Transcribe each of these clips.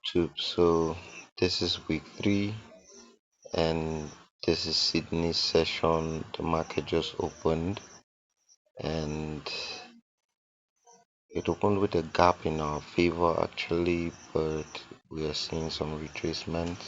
So this is week three, and this is Sydney's session. The market just opened, and it opened with a gap in our favor actually, but we are seeing some retracement.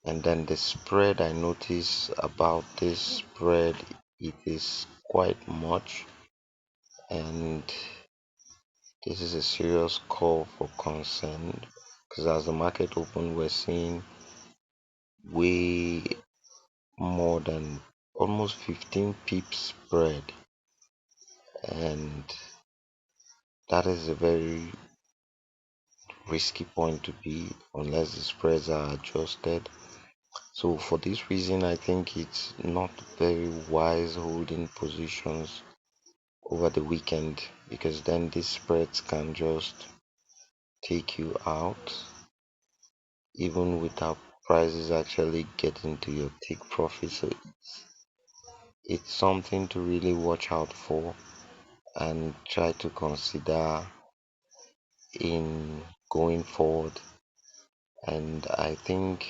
And then the spread, I notice about this spread, it is quite much, and this is a serious call for concern because as the market opened, we're seeing way more than almost 15 pips spread, and that is a very risky point to be unless the spreads are adjusted. So for this reason, I think it's not very wise holding positions over the weekend, because then these spreads can just take you out even without prices actually getting to your take profit. So it's something to really watch out for and try to consider in going forward. And I think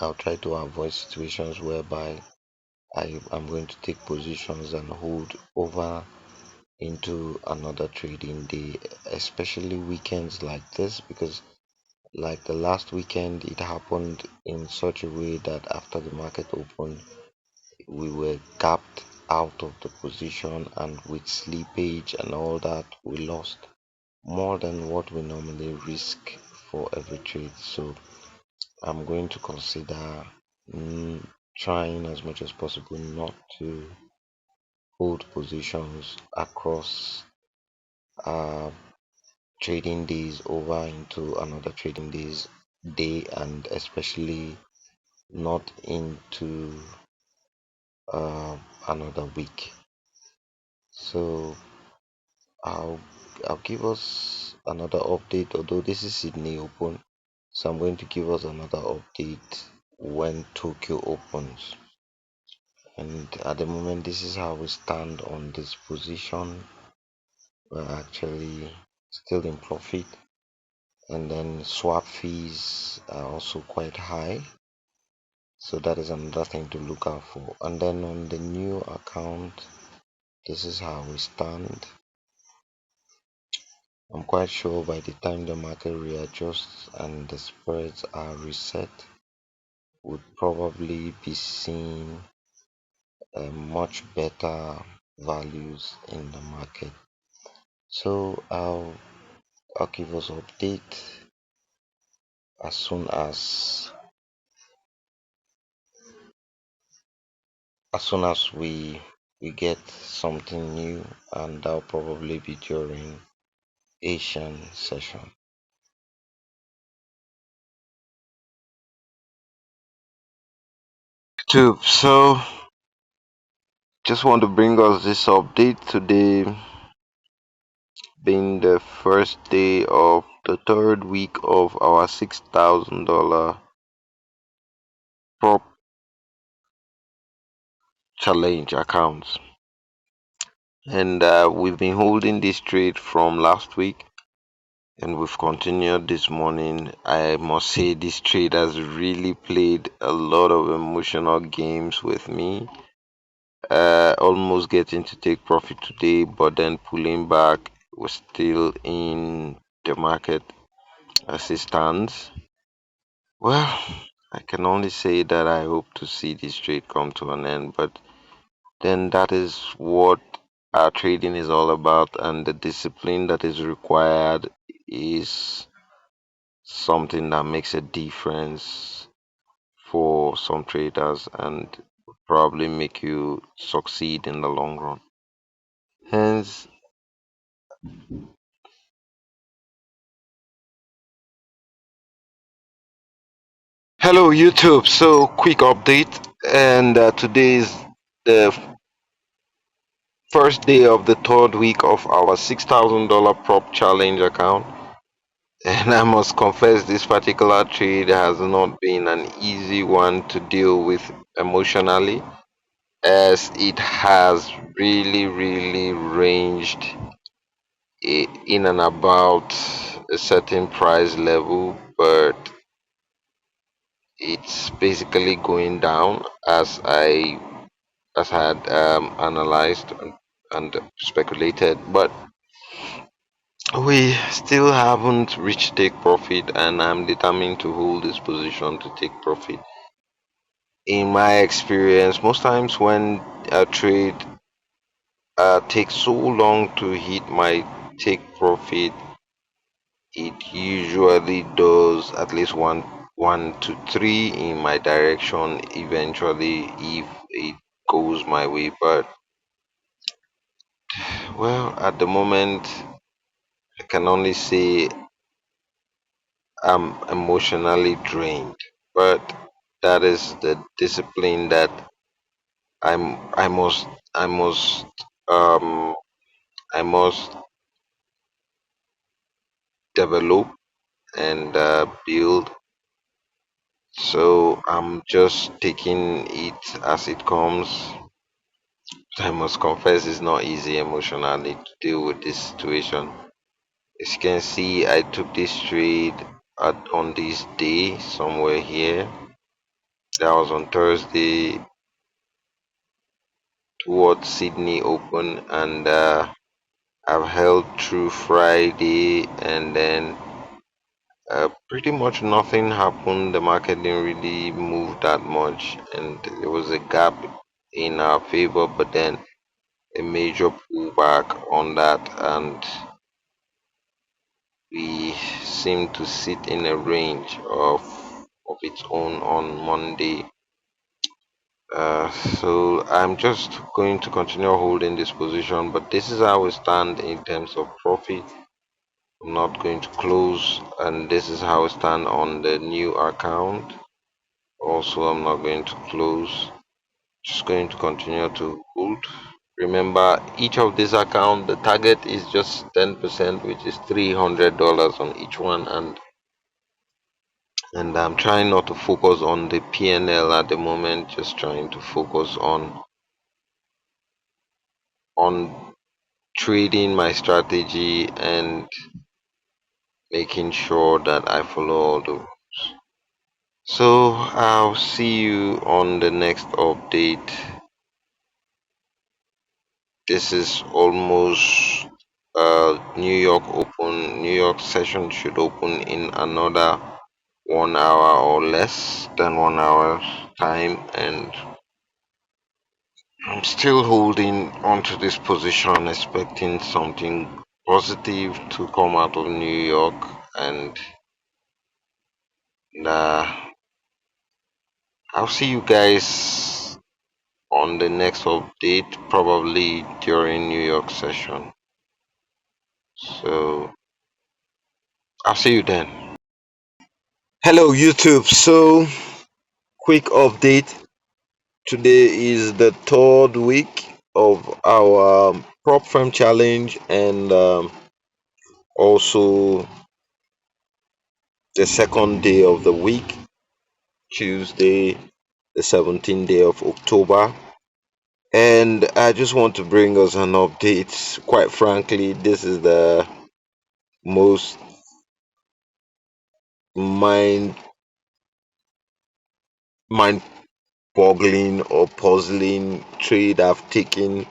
I'll try to avoid situations whereby I am going to take positions and hold over into another trading day, especially weekends like this, because like the last weekend, it happened in such a way that after the market opened, we were gapped out of the position, and with slippage and all that, we lost more than what we normally risk for every trade. So I'm going to consider mm, trying as much as possible not to hold positions across uh, trading days over into another trading days day, and especially not into uh, another week. So I'll I'll give us another update, although this is Sydney Open. So I'm going to give us another update when Tokyo opens. And at the moment, this is how we stand on this position. We're actually still in profit, and then swap fees are also quite high. So that is another thing to look out for. And then on the new account, this is how we stand. I'm quite sure by the time the market readjusts and the spreads are reset, would probably be seeing much better values in the market. So I'll give us update as soon as we get something new, and that'll probably be during Asian session. Too. So just want to bring us this update today, being the first day of the third week of our $6,000 prop challenge accounts. And we've been holding this trade from last week, and we've continued this morning. I must say, this trade has really played a lot of emotional games with me. Almost getting to take profit today, but then pulling back. We're still in the market as it stands. Well, I can only say that I hope to see this trade come to an end, but then that is what our trading is all about, and the discipline that is required is something that makes a difference for some traders and probably make you succeed in the long run. Hence, hello YouTube. So, quick update, and today is the first day of the third week of our $6,000 prop challenge account. And I must confess, this particular trade has not been an easy one to deal with emotionally, as it has really, really ranged in and about a certain price level, but it's basically going down as I had analyzed and speculated. But we still haven't reached take profit, and I'm determined to hold this position to take profit. In my experience, most times when a trade takes so long to hit my take profit, it usually does at least one to three in my direction eventually if it goes my way. But well, at the moment, I can only say I'm emotionally drained. But that is the discipline that I must um I must develop and build. So I'm just taking it as it comes. I must confess it's not easy emotionally to deal with this situation. As you can see, I took this trade on this day somewhere here. That was on Thursday towards Sydney Open, and I've held through Friday, and then pretty much nothing happened. The market didn't really move that much, and there was a gap in our favor, but then a major pullback on that, and we seem to sit in a range of its own on Monday. So I'm just going to continue holding this position, but this is how we stand in terms of profit. I'm not going to close, and this is how we stand on the new account. Also, I'm not going to close. Just going to continue to hold. Remember, each of these accounts, the target is just 10%, which is $300 on each one, and I'm trying not to focus on the PNL at the moment. Just trying to focus on trading my strategy and making sure that I follow all the. So I'll see you on the next update. This is almost New York Open. New York session should open in another 1 hour or less than 1 hour time, and I'm still holding onto this position, expecting something positive to come out of New York, and uh, I'll see you guys on the next update, probably during New York session. So I'll see you then. Hello, YouTube. So, quick update. Today is the third week of our prop firm challenge, and also the second day of the week, Tuesday, the 17th day of October. And I just want to bring us an update. Quite frankly, this is the most mind mind boggling or puzzling trade I've taken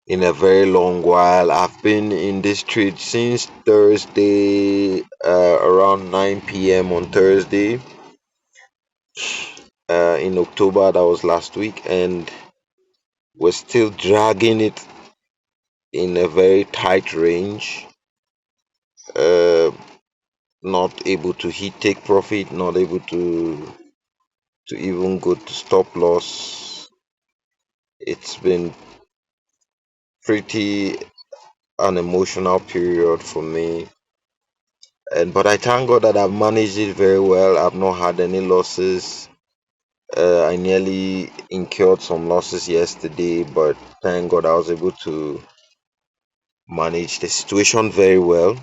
in a very long while. I've been in this trade since Thursday, around 9 p.m. on Thursday, in October. That was last week, and we're still dragging it in a very tight range. Uh, Not able to hit take profit, not able to even go to stop loss. It's been pretty an emotional period for me, and but I thank God that I've managed it very well. I've not had any losses. I nearly incurred some losses yesterday, but thank God I was able to manage the situation very well.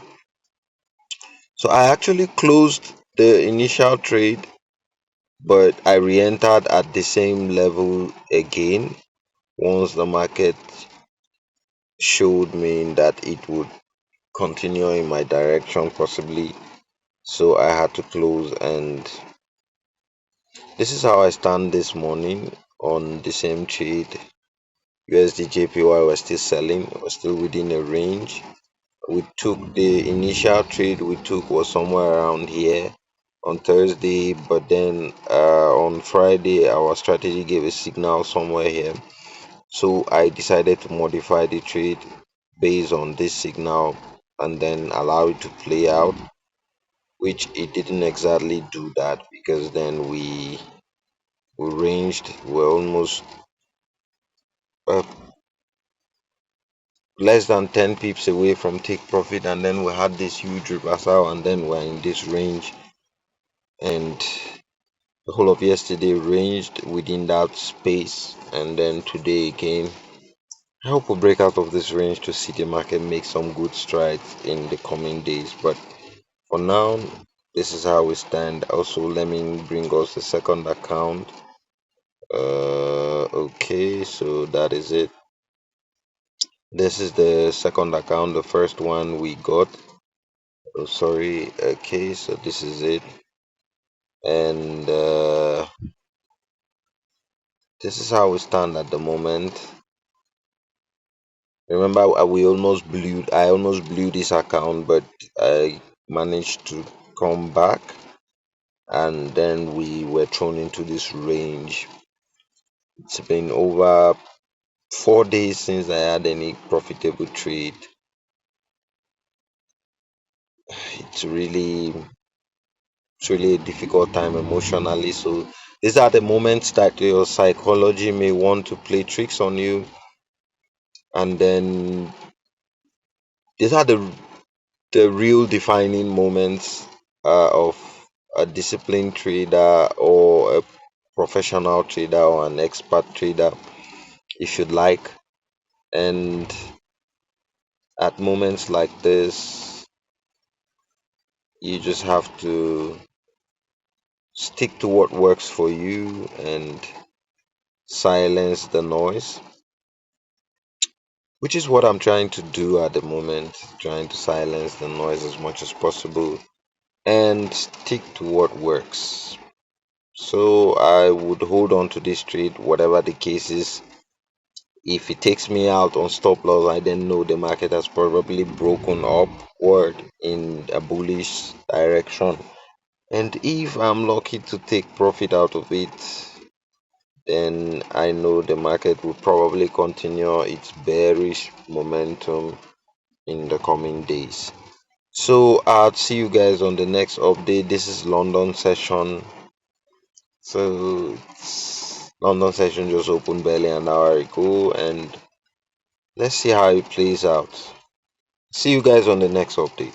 So I actually closed the initial trade, but I re-entered at the same level again once the market showed me that it would continue in my direction possibly. So I had to close, and this is how I stand this morning on the same trade. USD JPY was still selling, was still within a range. We took the initial trade we took was somewhere around here on Thursday, but then on Friday our strategy gave a signal somewhere here. So I decided to modify the trade based on this signal and then allow it to play out, which it didn't exactly do that, because then we ranged, we're almost uh, less than 10 pips away from take profit, and then we had this huge reversal, and then we're in this range, and the whole of yesterday ranged within that space, and then today again. I hope we break out of this range to see the market make some good strides in the coming days. But for now, this is how we stand. Also, let me bring us the second account. Okay, so that is it. This is the second account. The first one we got. Oh, sorry. Okay, so this is it, and this is how we stand at the moment. Remember, we almost blew. I almost blew this account, but I managed to come back, and then we were thrown into this range. It's been over 4 days since I had any profitable trade. It's really, it's really a difficult time emotionally. So these are the moments that your psychology may want to play tricks on you, and then these are the real defining moments of a disciplined trader or a professional trader or an expert trader, if you'd like. And at moments like this, you just have to stick to what works for you and silence the noise, which is what I'm trying to do at the moment, trying to silence the noise as much as possible and stick to what works. So I would hold on to this trade, whatever the case is. If it takes me out on stop loss, I then know the market has probably broken upward in a bullish direction. And if I'm lucky to take profit out of it, then I know the market will probably continue its bearish momentum in the coming days. So I'll see you guys on the next update. This is London session. So London session just opened barely an hour ago, and let's see how it plays out. See you guys on the next update.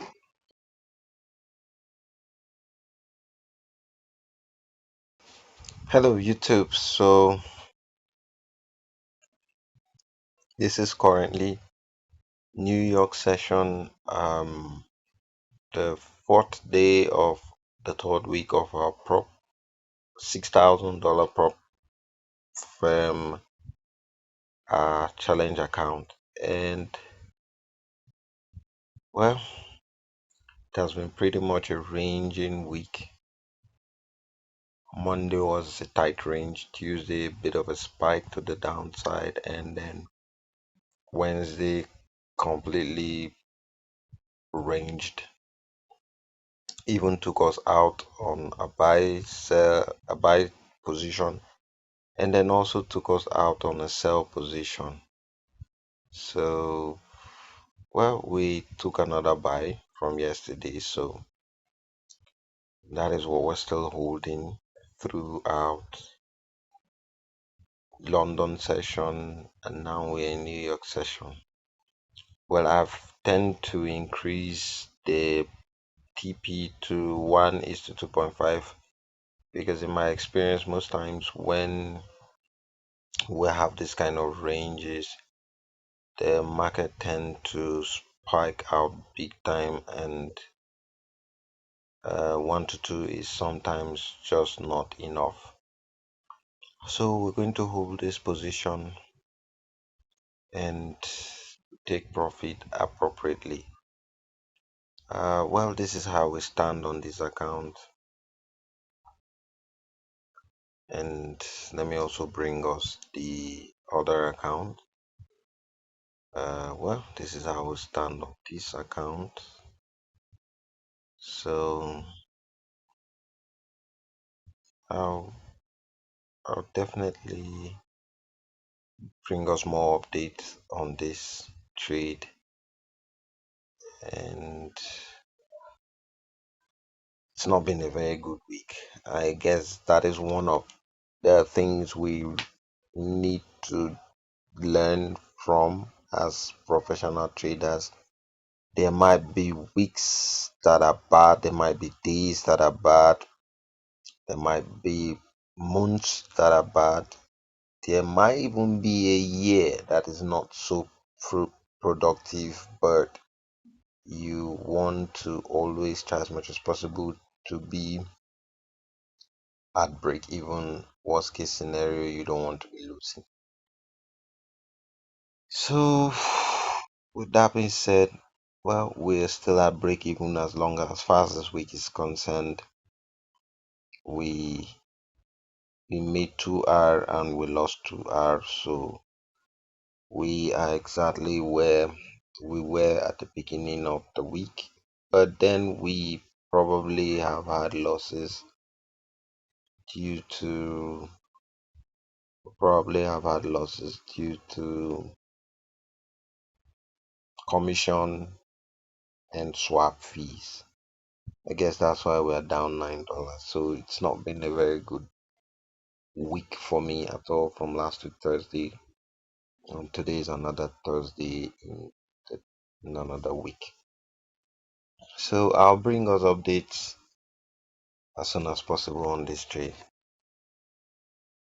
Hello YouTube. So this is currently New York session, the fourth day of the third week of our prop $6,000 prop firm challenge account, and well, it has been pretty much a ranging week. Monday was a tight range, Tuesday a bit of a spike to the downside, and then Wednesday completely ranged, even took us out on a buy position, and then also took us out on a sell position. So well, we took another buy from yesterday, so that is what we're still holding throughout London session, and now we're in New York session. Well, I've tend to increase the TP to 1 is to 2.5, because in my experience, most times when we have this kind of ranges, the market tend to spike out big time, and 1 to 2 is sometimes just not enough. So we're going to hold this position and take profit appropriately. Well, this is how we stand on this account, and let me also bring us the other account. Well, this is how we stand on this account. So I'll I'll definitely bring us more updates on this trade, and it's not been a very good week. I guess that is one of the things we need to learn from as professional traders. There might be weeks that are bad, there might be days that are bad, there might be months that are bad, there might even be a year that is not so productive, but you want to always try as much as possible to be at break even. Worst case scenario, you don't want to be losing. So, with that being said, well, we're still at break even as far as this week is concerned. We we made 2R and we lost 2R, so we are exactly where we were at the beginning of the week. But then we probably have had losses due to commission and swap fees. I guess that's why we're down $9. So it's not been a very good week for me at all from last week Thursday. And today is another Thursday in another week. So I'll bring us updates as soon as possible on this trade.